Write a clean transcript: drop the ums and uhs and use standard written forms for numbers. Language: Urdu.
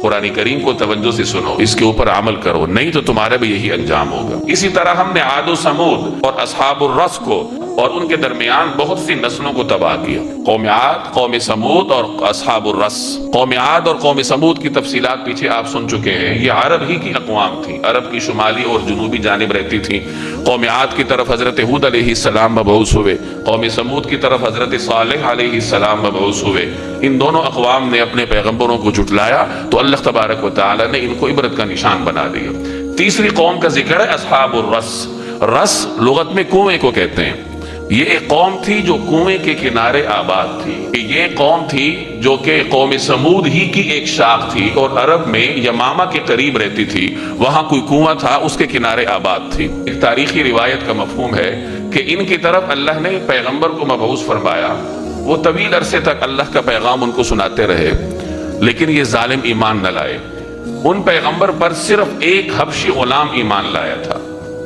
قرآن کریم کو توجہ سے سنو، اس کے اوپر عمل کرو، نہیں تو تمہارا بھی یہی انجام ہوگا۔ اسی طرح ہم نے عاد و سمود اور اصحاب الرس کو اور ان کے درمیان بہت سی نسلوں کو تباہ کیا۔ قوم عاد، قوم سمود اور اصحاب الرس۔ قوم عاد اور قوم سمود کی تفصیلات پیچھے آپ سن چکے ہیں، یہ عرب ہی کی اقوام تھی، عرب کی شمالی اور جنوبی جانب رہتی تھی۔ قوم عاد کی طرف حضرت ہود علیہ السلام مبعوث ہوئے، قوم سمود کی طرف حضرت صالح علیہ السلام مبعوث ہوئے۔ ان دونوں اقوام نے اپنے پیغمبروں کو جھٹلایا تو اللہ تبارک و تعالی نے ان کو عبرت کا نشان بنا دیا۔ تیسری قوم کا ذکر ہے اصحاب الرس۔ رس لغت میں کنویں کو کہتے ہیں۔ یہ ایک قوم تھی جو کنویں کے کنارے آباد تھی۔ یہ قوم تھی جو کہ قوم سمود ہی کی ایک شاخ تھی اور عرب میں یمامہ کے قریب رہتی تھی، وہاں کوئی کنواں تھا، اس کے کنارے آباد تھی۔ ایک تاریخی روایت کا مفہوم ہے کہ ان کی طرف اللہ نے پیغمبر کو مبعوث فرمایا، وہ طویل عرصے تک اللہ کا پیغام ان کو سناتے رہے، لیکن یہ ظالم ایمان نہ لائے۔ ان پیغمبر پر صرف ایک حبشی غلام ایمان لایا تھا۔